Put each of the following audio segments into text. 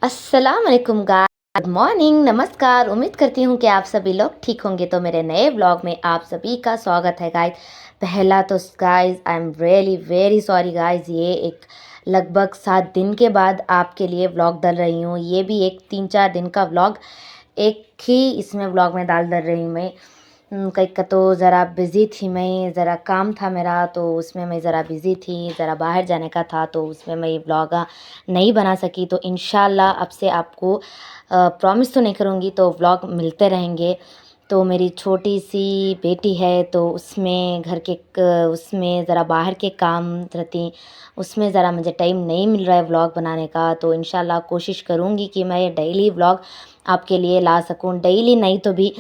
अस्सलाम वालेकुम guys, good morning, नमस्कार। उम्मीद करती हूँ कि आप सभी लोग ठीक होंगे। तो मेरे नए व्लॉग में आप सभी का स्वागत है गाइस। पहला तो guys I am really very sorry guys, ये एक लगभग 7 दिन के बाद आपके लिए व्लॉग डाल रही हूँ। ये भी एक 3-4 दिन का व्लॉग एक ही इसमें व्लॉग में डाल रही हूँ मैं। कहीं का तो ज़रा बिज़ी थी मैं, ज़रा काम था मेरा, तो उसमें मैं ज़रा बिज़ी थी, ज़रा बाहर जाने का था, तो उसमें मैं ये व्लॉग नहीं बना सकी। तो इंशाल्लाह अब से आपको प्रॉमिस तो नहीं करूँगी, तो व्लॉग मिलते रहेंगे। तो मेरी छोटी सी बेटी है, तो उसमें घर के उसमें ज़रा बाहर के काम रहती, उसमें ज़रा मुझे टाइम नहीं मिल रहा है व्लॉग बनाने का। तो इंशाल्लाह कोशिश करूँगी कि मैं डेली व्लॉग आपके लिए ला सकूँ। डेली नहीं तो भी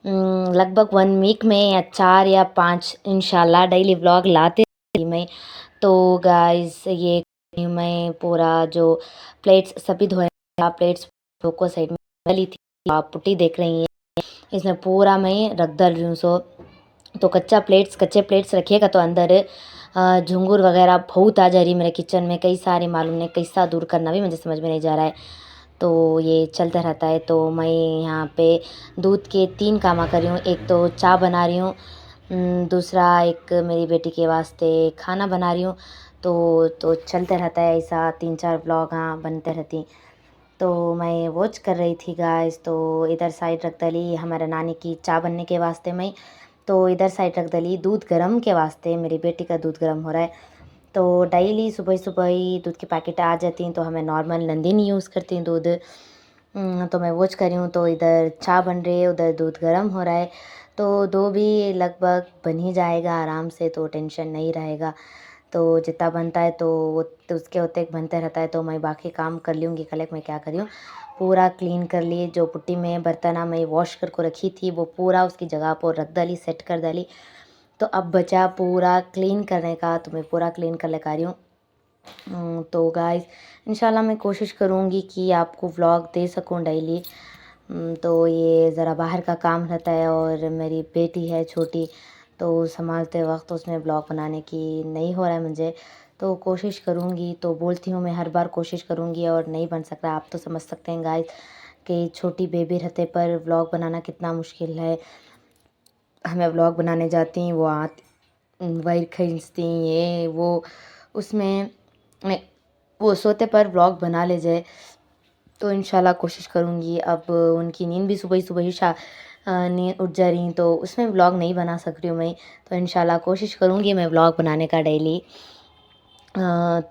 लगभग 1 वीक में या 4 या 5 इंशाल्लाह डेली व्लॉग लाते रहूँगी मैं। तो गाइस ये मैं पूरा जो प्लेट्स सभी धोए, प्लेट्स को साइड में डाली थी। आप पुट्टी देख रही हैं, इसमें पूरा मैं रख डाल रही हूँ। सो तो कच्चे प्लेट्स रखिएगा तो अंदर झुंगुर वगैरह बहुत आ जा रही मेरे किचन में, कई सारे मालूम नहीं कैसा दूर करना भी मुझे समझ में नहीं जा रहा है। तो ये चलता रहता है। तो मैं यहाँ पे दूध के 3 काम कर रही हूँ। एक तो चाय बना रही हूँ, दूसरा एक मेरी बेटी के वास्ते खाना बना रही हूँ। तो चलते रहता है ऐसा, 3-4 व्लॉग हाँ बनते रहती। तो मैं वॉच कर रही थी गाइस। तो इधर साइड रख डाली हमारे नानी की चाय बनने के वास्ते मैं। तो इधर साइड रख डाली दूध गर्म के वास्ते, मेरी बेटी का दूध गर्म हो रहा है। तो डेली सुबह सुबह ही दूध की पैकेट आ जाती हैं, तो हमें नॉर्मल नंदिनी यूज़ करती हैं दूध। तो मैं वॉच कर रही हूँ, तो इधर चाय बन रही है, उधर दूध गर्म हो रहा है। तो दो भी लगभग बन ही जाएगा आराम से, तो टेंशन नहीं रहेगा। तो जितना बनता है तो वो तो उसके होते एक बनते रहता है। तो मैं बाकी काम कर लूँगी। कल एक मैं क्या कर रही हूँ, पूरा क्लीन कर लिए। जो पुट्टी में बर्तन मैं वॉश करके रखी थी वो पूरा उसकी जगह पर रख डाली, सेट कर डाली। तो अब बचा पूरा क्लीन करने का, तो मैं पूरा क्लीन कर लेकर आ रही हूँ। तो गाइस इंशाल्लाह मैं कोशिश करूँगी कि आपको व्लॉग दे सकूँ डेली। तो ये ज़रा बाहर का काम रहता है, और मेरी बेटी है छोटी, तो संभालते वक्त उसमें व्लॉग बनाने की नहीं हो रहा है मुझे। तो कोशिश करूँगी, तो बोलती हूँ मैं हर बार कोशिश करूँगी और नहीं बन सक रहा। आप तो समझ सकते हैं गाइस कि छोटी बेबी रहते पर व्लॉग बनाना कितना मुश्किल है। हमें व्लॉग बनाने जाती वो आती वायर खींचती ये वो, उसमें मैं वो सोते पर व्लॉग बना ले जाए। तो इंशाल्लाह कोशिश करूँगी। अब उनकी नींद भी सुबह सुबह ही नींद उठ जा रही, तो उसमें व्लॉग नहीं बना सक रही हूँ मैं। तो इंशाल्लाह कोशिश करूँगी मैं व्लॉग बनाने का डेली।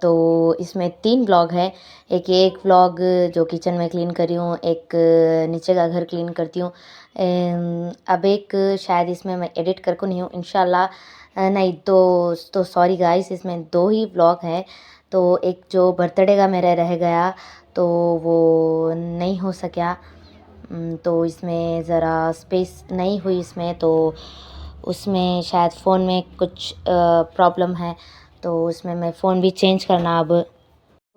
तो इसमें 3 व्लॉग है। एक व्लॉग जो किचन में क्लीन कर रही हूँ, एक नीचे का घर क्लीन करती हूँ। अब एक शायद इसमें मैं एडिट करके नहीं हूँ इंशाल्लाह। नहीं तो सॉरी गाइस, इसमें 2 ही व्लॉग हैं। तो एक जो बर्थडे का मेरा रह गया, तो वो नहीं हो सका। तो इसमें ज़रा स्पेस नहीं हुई इसमें, तो उसमें शायद फ़ोन में कुछ प्रॉब्लम है। तो उसमें मैं फ़ोन भी चेंज करना अब।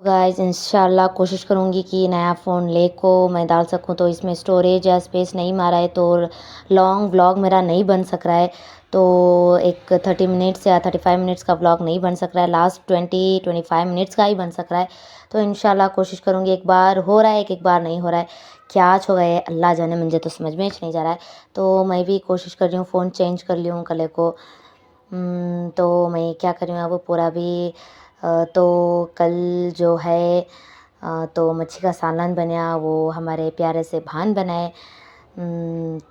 गाइस इंशाल्लाह कोशिश करूँगी कि नया फ़ोन ले को मैं डाल सकूँ। तो इसमें स्टोरेज या स्पेस नहीं मारा है, तो लॉन्ग व्लॉग मेरा नहीं बन सक रहा है। तो एक 30 मिनट्स या 35 मिनट्स का व्लॉग नहीं बन सक रहा है, लास्ट 20-25 मिनट्स का ही बन सक रहा है। तो इंशाल्लाह कोशिश करूँगी। एक बार हो रहा है, एक बार नहीं हो रहा है। क्या हो गया है अल्लाह जाने, मुझे तो समझ में ही नहीं जा रहा है। तो मैं भी कोशिश कर रही हूँ फ़ोन चेंज कर ली हूँ कल को। तो मैं क्या कर रही हूँ अब पूरा भी तो कल जो है तो मच्छी का सालन बना, वो हमारे प्यारे से भान बनाए।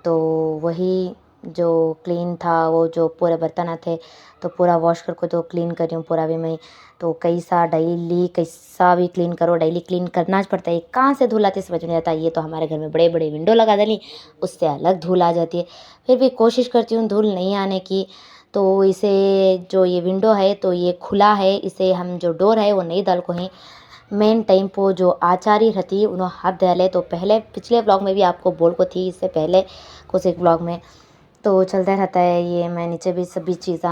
तो वही जो क्लीन था, वो जो पूरे बर्तन थे, तो पूरा वॉश करके तो क्लीन कर रही हूँ पूरा भी मैं। तो कैसा डेली कैसा भी क्लीन करो, डेली क्लीन करना पड़ता है। कहाँ से धूल आती है समझ नहीं आता। ये तो हमारे घर में बड़े बड़े विंडो लगा डाली, उससे अलग धूल आ जाती है। फिर भी कोशिश करती हूँ धूल नहीं आने की। तो इसे जो ये विंडो है तो ये खुला है, इसे हम जो डोर है वो नहीं डाल को ही मेन टाइम पर जो आचार्य रहती उन्होंने हाथ डाले। तो पहले पिछले ब्लॉग में भी आपको बोल को थी, इससे पहले कुछ एक ब्लॉग में। तो चलता रहता है ये। मैं नीचे भी सभी चीज़ें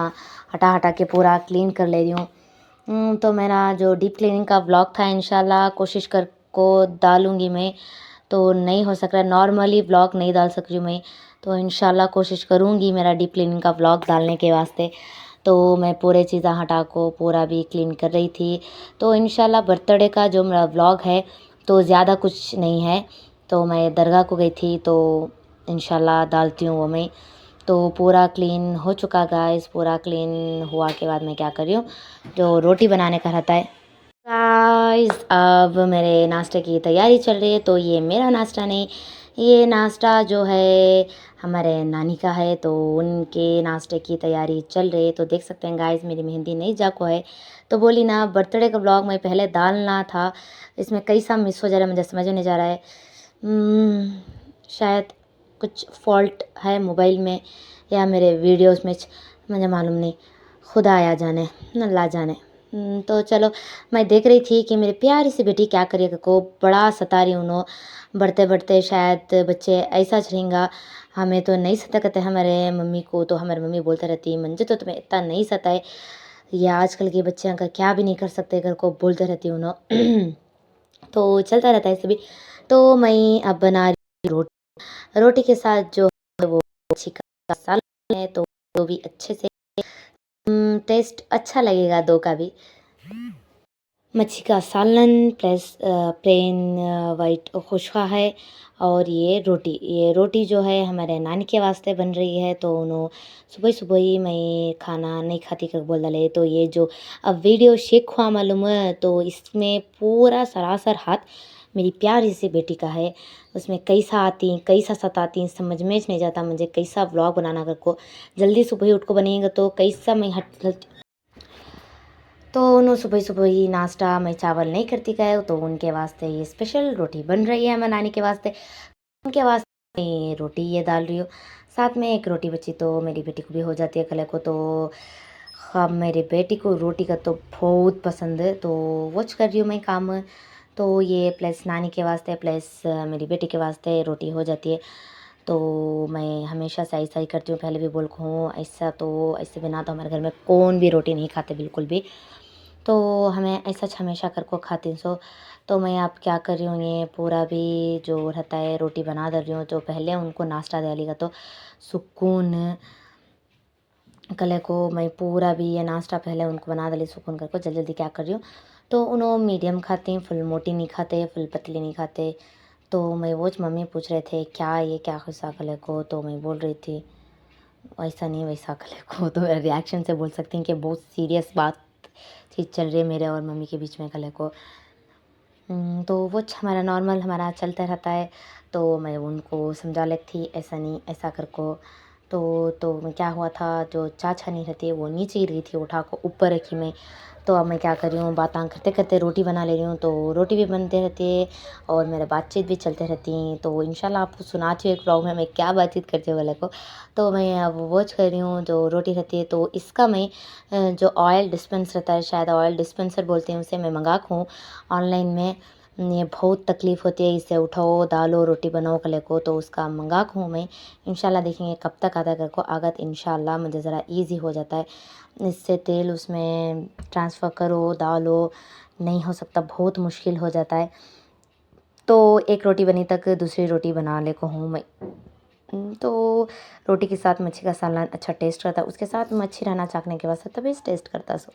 हटा हटा के पूरा क्लीन कर ले रही हूँ। तो मेरा जो डीप क्लीनिंग का ब्लॉग था इंशाल्लाह कोशिश कर को डालूँगी मैं। तो नहीं हो सक रहा है, नॉर्मली ब्लॉग नहीं डाल सक रही हूँ मैं। तो इंशाल्लाह कोशिश करूँगी मेरा डीप क्लीनिंग का ब्लॉग डालने के वास्ते। तो मैं पूरे चीज़ें हटा को पूरा भी क्लीन कर रही थी। तो इंशाल्लाह बर्थडे का जो मेरा व्लॉग है तो ज़्यादा कुछ नहीं है। तो मैं दरगाह को गई थी, तो इंशाल्लाह डालती हूँ वो मैं। तो पूरा क्लीन हो चुका गाइस। पूरा क्लीन हुआ के बाद मैं क्या कर रही हूँ, जो रोटी बनाने का रहता है गाइस। अब मेरे नाश्ते की तैयारी चल रही है। तो ये मेरा नाश्ता नहीं, ये नाश्ता जो है हमारे नानी का है, तो उनके नाश्ते की तैयारी चल रही है। तो देख सकते हैं गाइस, मेरी मेहंदी नहीं जाको है। तो बोली ना, बर्थडे का ब्लॉग में पहले डालना था, इसमें कई सा मिस हो जा रहा है, मुझे समझ में नहीं जा रहा है। शायद कुछ फॉल्ट है मोबाइल में या मेरे वीडियोस में, मुझे मालूम नहीं, खुदा आया जाने अल्लाह जाने। तो चलो, मैं देख रही थी कि मेरी प्यारी सी बेटी क्या करेगा, को बड़ा सता रही उन्होंने। बढ़ते बढ़ते शायद बच्चे ऐसा चढ़ेगा, हमें तो नहीं सता करते हमारे मम्मी को। तो हमारी मम्मी बोलते रहती, मंजे तो तुम्हें इतना नहीं सताए, ये आजकल के बच्चे अगर क्या भी नहीं कर सकते, घर को बोलते रहती उन्होंने। तो चलता रहता है सभी। तो मैं अब बना रही हूँ रोटी। रोटी के साथ जो है वो चिकन का सालन है, तो वो भी अच्छे से टेस्ट अच्छा लगेगा दो का भी। मच्छी का सालन प्लस प्लेन वाइट खुशका है। और ये रोटी जो है हमारे नानी के वास्ते बन रही है। तो उन्होंने सुबह सुबह ही मैं खाना नहीं खाती कर बोल डाले। तो ये जो अब वीडियो शेक हुआ मालूम है, तो इसमें पूरा सरासर हाथ मेरी प्यारी सी बेटी का है। उसमें कैसा आती कैसा सताती समझ में नहीं जाता मुझे, कैसा व्लॉग बनाना कर को। जल्दी सुबह ही उठ को बनेगा तो कैसा मैं हट। तो उन्होंने सुबह सुबह ही नाश्ता मैं चावल नहीं करती गए, तो उनके वास्ते ये स्पेशल रोटी बन रही है बनाने के वास्ते। उनके वास्ते मैं रोटी ये डाल रही हूँ। साथ में एक रोटी बची तो मेरी बेटी को भी हो जाती है कल को। तो हाँ, मेरी बेटी को रोटी का तो बहुत पसंद है, तो वॉच कर रही हूँ मैं काम। तो ये प्लस नानी के वास्ते प्लस मेरी बेटी के वास्ते रोटी हो जाती है। तो मैं हमेशा से ऐसा ही करती हूँ, पहले भी बोल हूँ ऐसा। तो ऐसे बिना तो हमारे घर में कौन भी रोटी नहीं खाते बिल्कुल भी। तो हमें ऐसा हमेशा कर को खाती हूँ। तो मैं अब क्या कर रही हूँ, ये पूरा भी जो रहता है रोटी बना दे रही हूँ। तो पहले उनको नाश्ता दे लेगा तो सुकून कल को मैं पूरा भी ये नाश्ता पहले उनको बना दे सुकून कर को जल्दी जल्दी क्या कर रही हूँ। तो उन्होंने मीडियम खाते हैं, फुल मोटी नहीं खाते, फुल पतली नहीं खाते। तो मैं वो मम्मी पूछ रहे थे क्या ये क्या खुशा कल को, तो मैं बोल रही थी वैसा नहीं वैसा कल को। तो रिएक्शन से बोल सकती हैं कि बहुत सीरियस बात चीज़ चल रही है मेरे और मम्मी के बीच में कल को। तो वो हमारा नॉर्मल हमारा चलता रहता है। तो मैं उनको समझा लेती थी ऐसा नहीं ऐसा कर को। तो मैं क्या हुआ था, जो चाचा नहीं रहती वो नीचे गिर गई थी, उठा को ऊपर रखी मैं। तो अब मैं क्या कर रही हूँ, बातें करते करते रोटी बना ले रही हूँ। तो रोटी भी बनते रहती है और मेरा बातचीत भी चलते रहती हैं। तो इंशाल्लाह आपको सुनाती हूँ एक व्लॉग में मैं क्या बातचीत करती हूँ वाले को। तो मैं अब वॉच कर रही हूँ जो रोटी रहती है। तो इसका मैं जो ऑयल डिस्पेंसर रहता है, शायद ऑयल डिस्पेंसर बोलते हैं उसे, मैं मंगा हूँ ऑनलाइन में। ये बहुत तकलीफ़ होती है, इसे उठाओ डालो रोटी बनाओ कले को। तो उसका मंगा हूँ मैं। इंशाल्लाह देखेंगे कब तक आता कर को आगत। इंशाल्लाह मुझे ज़रा इजी हो जाता है, इससे तेल उसमें ट्रांसफ़र करो डालो नहीं हो सकता, बहुत मुश्किल हो जाता है। तो एक रोटी बनी तक दूसरी रोटी बना ले को हूँ मैं। तो रोटी के साथ मच्छी का सालन अच्छा टेस्ट करता है, उसके साथ मच्छी रहना चाखने के बाद तभी टेस्ट करता सो।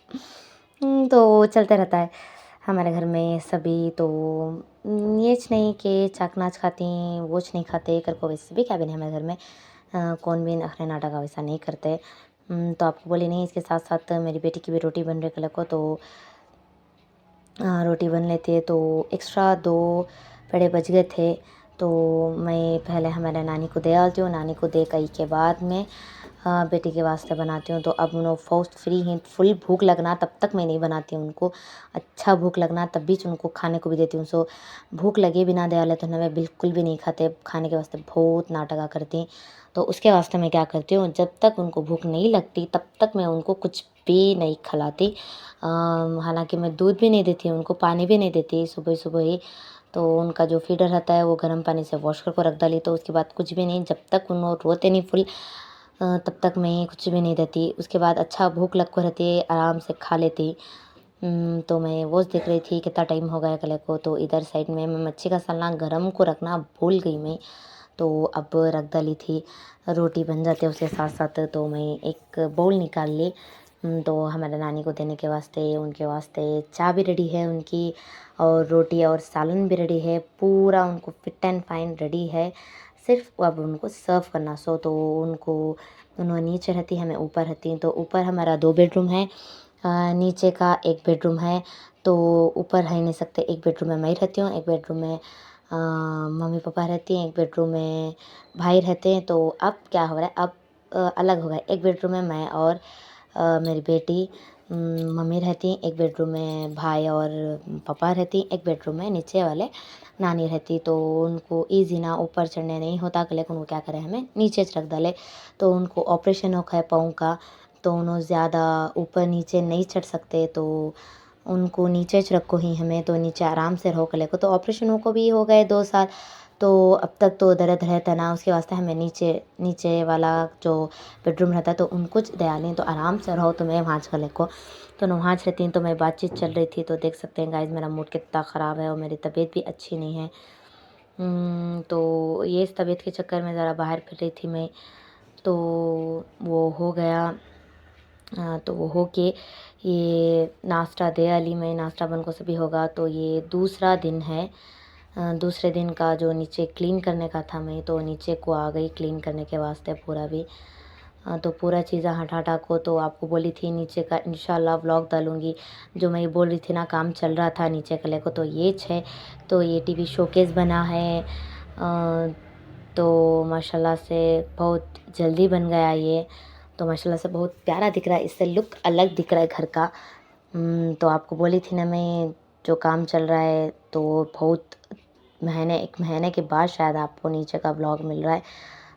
तो चलते रहता है हमारे घर में सभी। तो येच नहीं कि चाकनाच खाती वोच नहीं खाते कर को, वैसे भी क्या बने हमारे घर में कौन भी नखरे नाटक वैसा नहीं करते। तो आपको बोली नहीं, इसके साथ साथ मेरी बेटी की भी रोटी बन रही कल को। तो रोटी बन लेती है। तो एक्स्ट्रा 2 पेड़े बच गए थे, तो मैं पहले हमारे नानी को दे आती हूँ। नानी को दे कई के बाद में बेटी के वास्ते बनाती हूँ। तो अब उन्होंने फर्स्ट फ्री हैं, फुल भूख लगना तब तक मैं नहीं बनाती हूँ उनको, अच्छा भूख लगना तब भी उनको खाने को भी देती हूँ। सो भूख लगे बिना दे आले तो हमें बिल्कुल भी नहीं खाते, खाने के वास्ते बहुत नाटका करती। तो उसके वास्ते मैं क्या करती हूँ, जब तक उनको भूख नहीं लगती तब तक मैं उनको कुछ भी नहीं खिलाती। हालांकि मैं दूध भी नहीं देती उनको, पानी भी नहीं देती सुबह सुबह ही। तो उनका जो फीडर रहता है वो गर्म पानी से वॉश करके रख डाली। तो उसके बाद कुछ भी नहीं, जब तक उन्होंने रोते नहीं फुल तब तक मैं कुछ भी नहीं देती। उसके बाद अच्छा भूख लग को रहती है, आराम से खा लेती। तो मैं वो देख रही थी कितना टाइम हो गया कल को। तो इधर साइड में मैं मच्छी का सालन गरम को रखना भूल गई मैं, तो अब रख डाली थी। रोटी बन जाती है उसके साथ साथ। तो मैं एक बाउल निकाल ली, तो हमारे नानी को देने के वास्ते उनके वास्ते चाय भी रेडी है उनकी, और रोटी और सालन भी रेडी है, पूरा उनको फिट एंड फाइन रेडी है। सिर्फ अब उनको सर्व करना। सो तो उनको उन्होंने नीचे रहती है, मैं ऊपर रहती हूँ। तो ऊपर हमारा 2 बेडरूम है, नीचे का 1 बेडरूम है। तो ऊपर रह नहीं सकते, 1 बेडरूम में मैं रहती हूँ, 1 बेडरूम में मम्मी पापा रहती हैं, 1 बेडरूम में भाई रहते हैं। तो अब क्या हो रहा है, अब अलग हो गया। 1 बेडरूम में मैं और मेरी बेटी मम्मी रहती, 1 बेडरूम में भाई और पापा रहती, 1 बेडरूम में नीचे वाले नानी रहती। तो उनको ईज़ी ना ऊपर चढ़ने नहीं होता, लेकिन उनको क्या करें, हमें नीचे रख डाले। तो उनको ऑपरेशन हो है पाँव का, तो उन्होंने ज़्यादा ऊपर नीचे नहीं चढ़ सकते। तो उनको नीचे च रखो ही हमें, तो नीचे आराम से रहो कले को। तो ऑपरेशनों को भी हो गए 2 साल, तो अब तक तो दर्द रहता ना, उसके वास्ते हमें नीचे नीचे वाला जो बेडरूम रहता है तो उनको दयालें, तो आराम से रहो। तो मैं वहाँ कले को तो मैं वहाँ रहती हूँ। तो मैं बातचीत चल रही थी, तो देख सकते हैं गाइज मेरा मूड कितना ख़राब है और मेरी तबीयत भी अच्छी नहीं है। तो ये इस तबीयत के चक्कर में ज़रा बाहर फिर रही थी मैं, तो वो हो गया। तो वो हो के ये नाश्ता दे अली में नाश्ता बन को सभी होगा। तो ये दूसरा दिन है, दूसरे दिन का जो नीचे क्लीन करने का था, मैं तो नीचे को आ गई क्लीन करने के वास्ते पूरा भी। तो पूरा चीज़ें हटा को, तो आपको बोली थी नीचे का इंशाल्लाह व्लॉग डालूँगी। जो मैं ये बोल रही थी ना, काम चल रहा था नीचे कले को, तो ये है। तो ये टीवी शोकेस बना है, तो माशाल्लाह से बहुत जल्दी बन गया ये। तो माशाल्लाह से बहुत प्यारा दिख रहा है, इससे लुक अलग दिख रहा है घर का। तो आपको बोली थी ना मैं, जो काम चल रहा है, तो बहुत 1 महीने के बाद शायद आपको नीचे का व्लॉग मिल रहा है।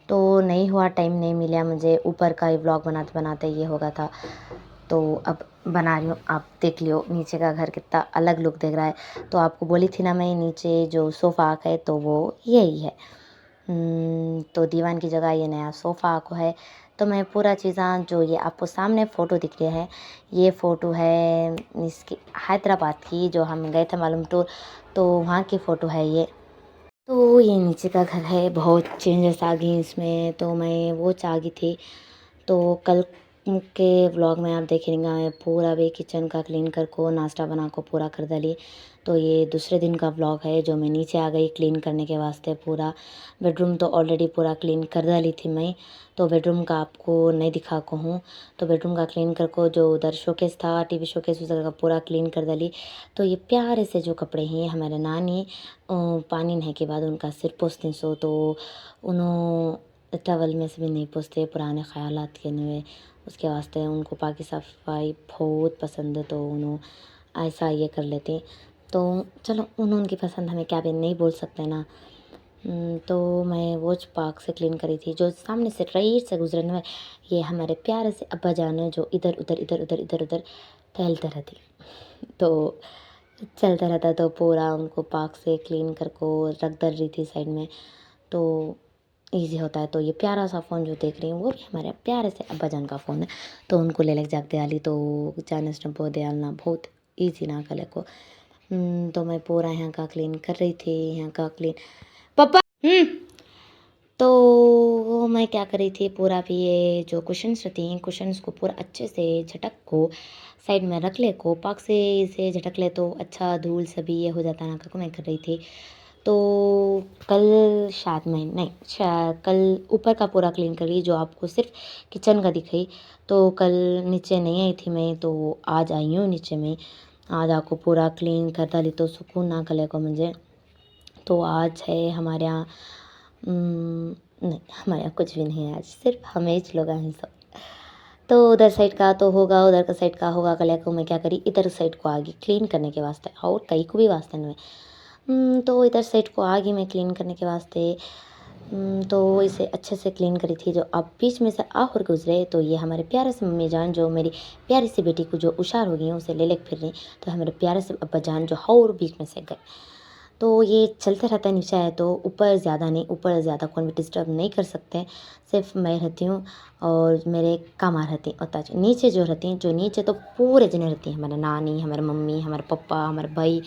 तो नहीं हुआ, टाइम नहीं मिला मुझे, ऊपर का ही व्लॉग बनाते बनाते ये होगा था। तो अब बना रही हूँ, आप देख लियो नीचे का घर कितना अलग लुक दिख रहा है। तो आपको बोली थी ना मैं, नीचे जो सोफ़ा है तो वो यही है। तो दीवान की जगह ये नया सोफ़ा को है। तो मैं पूरा चीज़ें जो ये आपको सामने फ़ोटो दिख रही है, ये फ़ोटो है इसकी हैदराबाद की, जो हम गए थे मालूम टूर, तो वहाँ की फ़ोटो है ये। तो ये नीचे का घर है, बहुत चेंजेस आ गई इसमें, तो मैं वो चाह गई थी। तो कल के व्लॉग में आप देखेंगे मैं पूरा भी किचन का क्लीन कर को नाश्ता बना को पूरा कर डाली। तो ये दूसरे दिन का व्लॉग है, जो मैं नीचे आ गई क्लीन करने के वास्ते। पूरा बेडरूम तो ऑलरेडी पूरा क्लीन कर डाली थी मैं, तो बेडरूम का आपको नहीं दिखा को हूँ। तो बेडरूम का क्लीन कर को, जो उधर शोकेस था टीवी शोकेस, उस जगह का पूरा क्लीन कर डाली। तो ये प्यारे से जो कपड़े हैं हमारे नानी पानी नहाने के बाद उनका सिर पोंछती, सो तो उन्होंने टवल में से भी नहीं पोंछते, पुराने ख्यालात के नए, उसके वास्ते उनको पाकि सफाई बहुत पसंद है। तो उन्होंने ऐसा ये कर लेते। तो चलो उनकी पसंद, हमें क्या भी नहीं बोल सकते ना। तो मैं वो पार्क से क्लीन करी थी, जो सामने से राइट से गुजरने में ये हमारे प्यारे से अब्बा जान है, जो इधर उधर इधर उधर इधर उधर टहलते रहती। तो चलता रहता, तो पूरा उनको पार्क से क्लीन कर को रख दर रही थी साइड में, तो ईजी होता है। तो ये प्यारा सा फ़ोन जो देख रही हूँ वो भी हमारे प्यारे से अब्बा जान का फ़ोन है। तो उनको ले जाके दयाली, तो जाने स्टम्पो दयालना बहुत ईजी ना कले को। तो मैं पूरा यहाँ का क्लीन कर रही थी, यहाँ का क्लीन पापा। तो मैं क्या कर रही थी, पूरा भी ये जो कुशन्स रहती हैं, कुशन्स को पूरा अच्छे से झटक को साइड में रख ले को, पाक से इसे झटक ले तो अच्छा धूल सभी ये हो जाता ना को मैं कर रही थी। तो कल शायद मैं नहीं, शायद कल ऊपर का पूरा क्लीन कर ली, जो आपको सिर्फ किचन का दिखाई। तो कल नीचे नहीं आई थी मैं, तो आज आई हूँ नीचे में। आज आपको पूरा क्लीन कर डाली, तो सुकून ना कले को मुझे। तो आज है हमारे यहाँ नहीं, हमारे यहाँ कुछ भी नहीं है आज, सिर्फ हमें लोग हैं सब। तो उधर साइड का तो होगा, उधर का साइड का होगा, कल को मैं क्या करी, इधर साइड को आ गई क्लीन करने के वास्ते, और कहीं को भी वास्ते नहीं। तो इधर साइड को आ गई मैं क्लीन करने के वास्ते। तो इसे अच्छे से क्लीन करी थी। जो अब बीच में से आ और गुजरे, तो ये हमारे प्यारे से मम्मी जान, जो मेरी प्यारी सी बेटी को जो उशार हो गई है, उसे ले फिर रही। तो हमारे प्यारे से अब्बा जान जो और बीच में से गए। तो ये चलते रहता है, नीचे है तो ऊपर ज़्यादा नहीं, ऊपर ज़्यादा कोई भी डिस्टर्ब नहीं कर सकते, सिर्फ मैं रहती हूँ और मेरे कामा रहती हैं। और ताज नीचे जो रहती हैं, जो नीचे तो पूरे जने रहती हैं, हमारे नानी, हमारे मम्मी, हमारे पापा, हमारे भाई,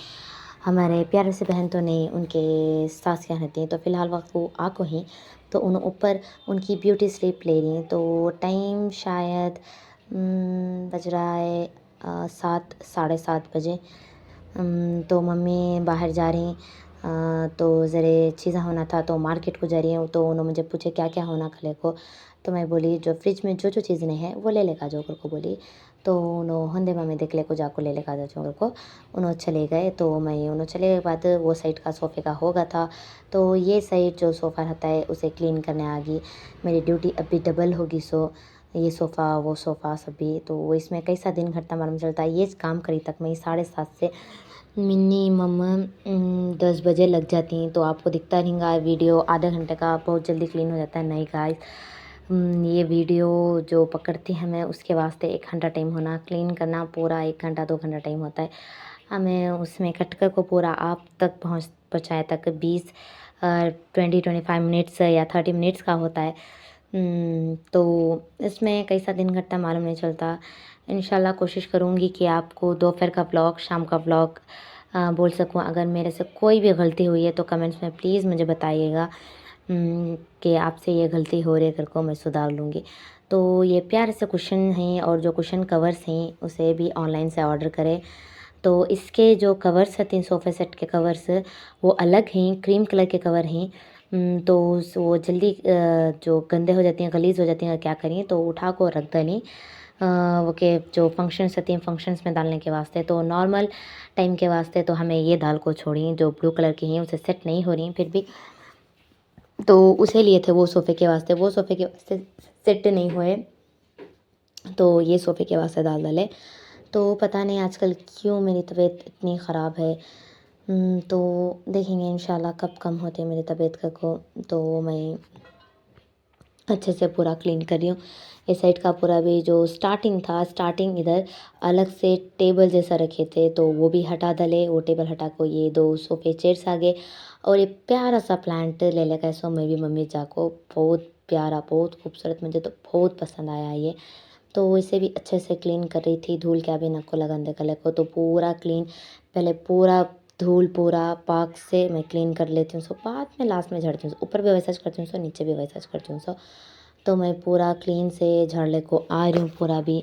हमारे प्यारे से बहन तो नहीं, उनके सास यहाँ रहती हैं। तो फ़िलहाल वक्त वो आको ही, तो उन ऊपर उनकी ब्यूटी स्लीप ले रही हैं। तो टाइम शायद बज रहा है 7 साढ़े 7 बजे। तो मम्मी बाहर जा रही। तो ज़रा चीज़ें होना था तो मार्केट को जा रही हूँ। तो उन्होंने मुझे पूछे क्या क्या होना खले को। तो मैं बोली जो फ्रिज में जो जो चीज़ें नहीं है वो ले लेकर जाओ को बोली। तो उन्होंने होंदे मम्मी देख ले को जाको ले लेकर जाओ को। उन्होंने चले गए। तो मैं उन्होंने चले गए बाद वो साइड का सोफ़े का होगा था। तो ये साइड जो सोफ़ा रहता है उसे क्लीन करने आ गई। मेरी ड्यूटी अभी डबल होगी। सो ये सोफ़ा वो सोफ़ा सभी तो इसमें कैसा दिन घटता मालूम चलता है। ये काम करी तक मैं 7:30 से मिनिमम 10 बजे लग जाती हैं। तो आपको दिखता रहेगा वीडियो आधे घंटे का बहुत जल्दी क्लीन हो जाता है। नहीं गाइस, ये वीडियो जो पकड़ती है हमें उसके वास्ते 1 घंटा टाइम होना, क्लीन करना पूरा 1 घंटा 2 घंटा टाइम होता है हमें। उसमें कटकर को पूरा आप तक पहुँचाए तक 20-25 मिनट्स या 30 मिनट्स का होता है। तो इसमें कैसा दिन घटता मालूम नहीं चलता। इंशाल्लाह कोशिश करूँगी कि आपको दोपहर का व्लॉग शाम का व्लॉग बोल सकूँ। अगर मेरे से कोई भी गलती हुई है तो कमेंट्स में प्लीज़ मुझे बताइएगा कि आपसे ये गलती हो रही है करके मैं सुधार लूँगी। तो ये प्यारे से कुशन हैं और जो कुशन कवर्स हैं उसे भी ऑनलाइन से ऑर्डर करें। तो इसके जो कवर्स हैं सोफ़े सेट के कवर्स वो अलग हैं, क्रीम कलर के कवर हैं। तो वो जल्दी जो गंदे हो जाती हैं गलीज़ हो जाती हैं क्या करें तो उठा को रख देनी वो के जो फंक्शंस होती हैं फंक्शंस में डालने के वास्ते। तो नॉर्मल टाइम के वास्ते तो हमें ये दाल को छोड़ी जो ब्लू कलर की हैं उसे सेट नहीं हो रही फिर भी। तो उसे लिए थे वो सोफ़े के वास्ते, वो सोफ़े के वास्ते सेट नहीं हुए तो ये सोफ़े के वास्ते डाले। तो पता नहीं आजकल क्यों मेरी तबीयत इतनी ख़राब है। तो देखेंगे इंशाल्लाह कब कम होती है मेरी तबीयत का को। तो मैं अच्छे से पूरा क्लीन कर रही हूँ। इस साइड का पूरा भी जो स्टार्टिंग था स्टार्टिंग इधर अलग से टेबल जैसा रखे थे तो वो भी हटा डाले। वो टेबल हटा को ये 2 सोफ़े चेयर्स आ गए और ये प्यारा सा प्लांट ले लेकर सो मैं भी मम्मी जाको बहुत प्यारा बहुत खूबसूरत मुझे तो बहुत पसंद आया ये। तो इसे भी अच्छे से क्लीन कर रही थी। धूल क्या भी नको लगन कले को तो पूरा क्लीन पहले पूरा धूल पूरा पाक से मैं क्लीन कर लेती हूँ। सो बाद में लास्ट में झाड़ती हूँ। ऊपर भी वैसा करती हूँ सो नीचे भी वैसा करती हूँ सो। तो मैं पूरा क्लीन से झाड़ने को आ रही हूँ पूरा भी।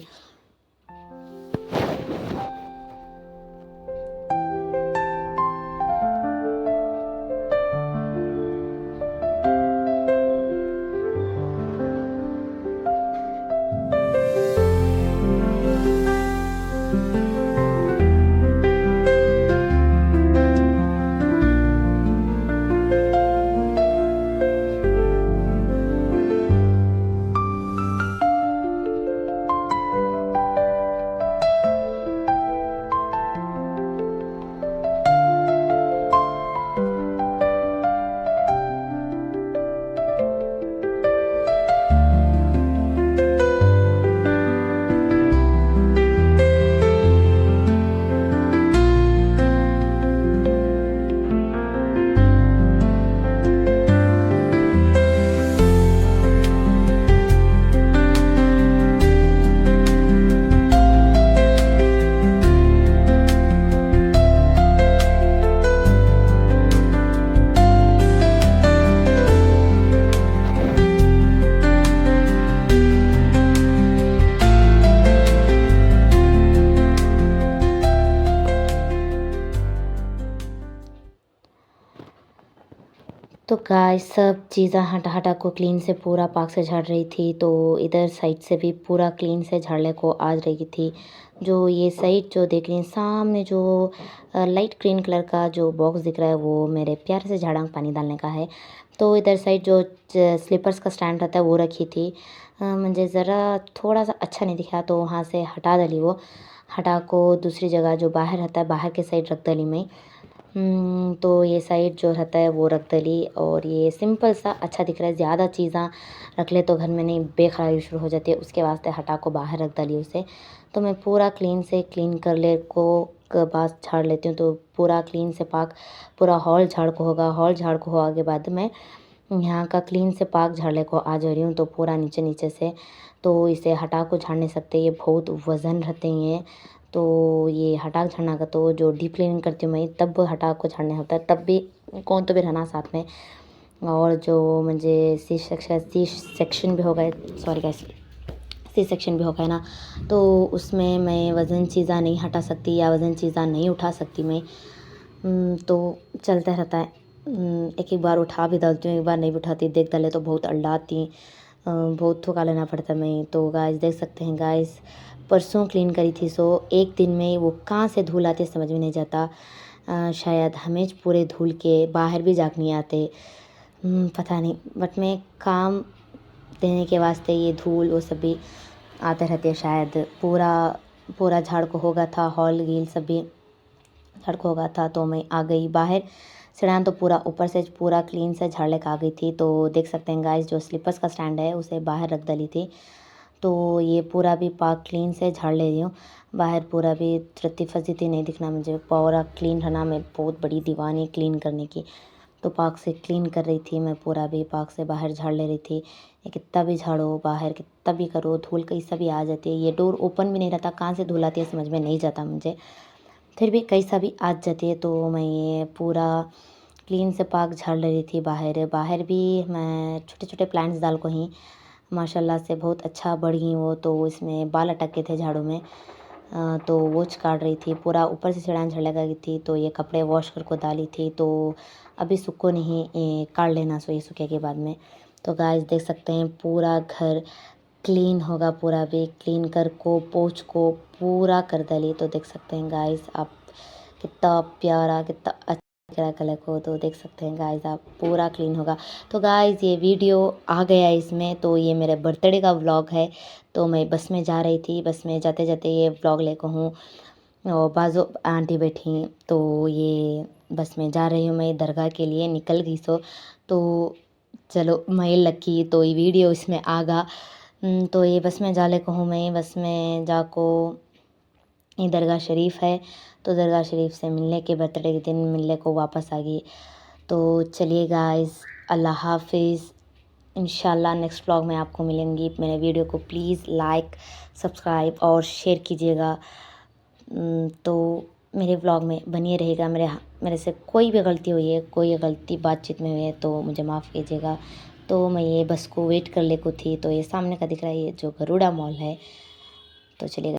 तो गाइस सब चीज़ें हटा हटा को क्लीन से पूरा पाक से झाड़ रही थी। तो इधर साइड से भी पूरा क्लीन से झाड़ने को आ रही थी। जो ये साइड जो देख रही हैं सामने जो लाइट ग्रीन कलर का जो बॉक्स दिख रहा है वो मेरे प्यारे से झाड़ा में पानी डालने का है। तो इधर साइड जो स्लीपर्स का स्टैंड रहता है वो रखी थी। मुझे ज़रा थोड़ा सा अच्छा नहीं दिखा तो वहाँ से हटा डाली वो। हटा को दूसरी जगह जो बाहर रहता है बाहर के साइड रख डाली मैं। तो ये साइड जो रहता है वो रख डली और ये सिंपल सा अच्छा दिख रहा है। ज़्यादा चीज़ें रख ले तो घर में नहीं बेखराबी शुरू हो जाती है उसके वास्ते हटा को बाहर रख डाली उसे। तो मैं पूरा क्लीन से क्लीन कर ले को बाद झाड़ लेती हूँ। तो पूरा क्लीन से पाक पूरा हॉल झाड़ को होगा। हॉल झाड़ को होगा के बाद मैं यहाँ का क्लीन से पाक झाड़ने को आ जा रही हूँ। तो पूरा नीचे नीचे से तो इसे हटा को झाड़ नहीं सकते ये बहुत वज़न रहते हैं। तो ये हटा के झाड़ना का तो जो डीप क्लीनिंग करती हूँ मैं तब हटा को झाड़ने होता है तब भी कौन तो भी रहना साथ में। और जो मुझे सी सेक्शन भी होगा सॉरी गाइस सी सेक्शन भी हो गया ना, तो उसमें मैं वज़न चीज़ा नहीं हटा सकती या वज़न चीज़ा नहीं उठा सकती मैं। तो चलता रहता है। एक एक बार उठा भी डालती हूँ, एक बार नहीं भी उठाती, देख डाले तो बहुत अल्लाती, बहुत थका लेना पड़ता है मैं। तो गाइस देख सकते हैं गाइस, परसों क्लीन करी थी, सो एक दिन में वो कहाँ से धूल आती है समझ में नहीं जाता। शायद हमें पूरे धूल के बाहर भी जाग नहीं आते, पता नहीं, बट मैं काम देने के वास्ते ये धूल वो सब भी आते रहते हैं। शायद पूरा पूरा झाड़ को होगा था, हॉल गील सब भी झाड़ को होगा था, तो मैं आ गई बाहर। सिड़ान तो पूरा ऊपर से पूरा क्लीन से झाड़ लेकर आ गई थी। तो देख सकते हैं गाइस, जो स्लीपर्स का स्टैंड है उसे बाहर रख डाली थी, तो ये पूरा भी पार्क क्लीन से झाड़ ले रही हूँ। बाहर पूरा भी रत्ती फसी थी, नहीं दिखना मुझे, पूरा क्लीन रहना। मैं बहुत बड़ी दीवानी क्लीन करने की, तो पार्क से क्लीन कर रही थी मैं, पूरा भी पार्क से बाहर झाड़ ले रही थी। ये कितना भी झाड़ो बाहर, कितना भी करो, धूल कैसा भी आ जाती है। ये डोर ओपन भी नहीं रहता, कहाँ से धूल आती है समझ में नहीं जाता मुझे, फिर भी कैसा भी आ जाती है। तो मैं ये पूरा क्लीन से पार्क झाड़ ले रही थी। बाहर बाहर भी मैं छोटे छोटे प्लांट्स डाल को ही माशाल्लाह से बहुत अच्छा बढ़ गई वो। तो इसमें बाल अटक के थे झाड़ू में, तो वो काट रही थी। पूरा ऊपर से छिड़ान झड़ लगा गई थी, तो ये कपड़े वॉश कर को डाली थी, तो अभी सूखो नहीं, ये काट लेना सो ये सूखे के बाद में। तो गाइस देख सकते हैं पूरा घर क्लीन होगा, पूरा भी क्लीन कर को पोंछ को पूरा कर डाली। तो देख सकते हैं गाइस आप, कितना प्यारा कितना अच्छा कलर को, तो देख सकते हैं गाइस आप, पूरा क्लीन होगा। तो गाइस ये वीडियो आ गया इसमें, तो ये मेरे बर्थडे का व्लॉग है। तो मैं बस में जा रही थी, बस में जाते जाते ये व्लॉग लेकर हूँ, और बाजू आंटी बैठी, तो ये बस में जा रही हूँ मैं दरगाह के लिए, निकल गई सो। तो चलो मैं लकी, तो ये वीडियो इसमें आगा। तो ये बस में जाले को हूँ मैं, बस में जाको ये दरगाह शरीफ है, तो दरगाह शरीफ से मिलने के बर्थडे के दिन मिलने को वापस आ गई। तो चलिए गाइस, अल्लाह हाफिज़। इंशाल्लाह नेक्स्ट व्लॉग में आपको मिलेंगी। मेरे वीडियो को प्लीज़ लाइक सब्सक्राइब और शेयर कीजिएगा। तो मेरे व्लॉग में बनिए रहेगा। मेरे से कोई भी गलती हुई है, कोई गलती बातचीत में हुई है, तो मुझे माफ़ कीजिएगा। तो मैं ये बस को वेट कर ले को थी, तो ये सामने का दिख रहा है ये जो गरुड़ा मॉल है, तो चलिएगा।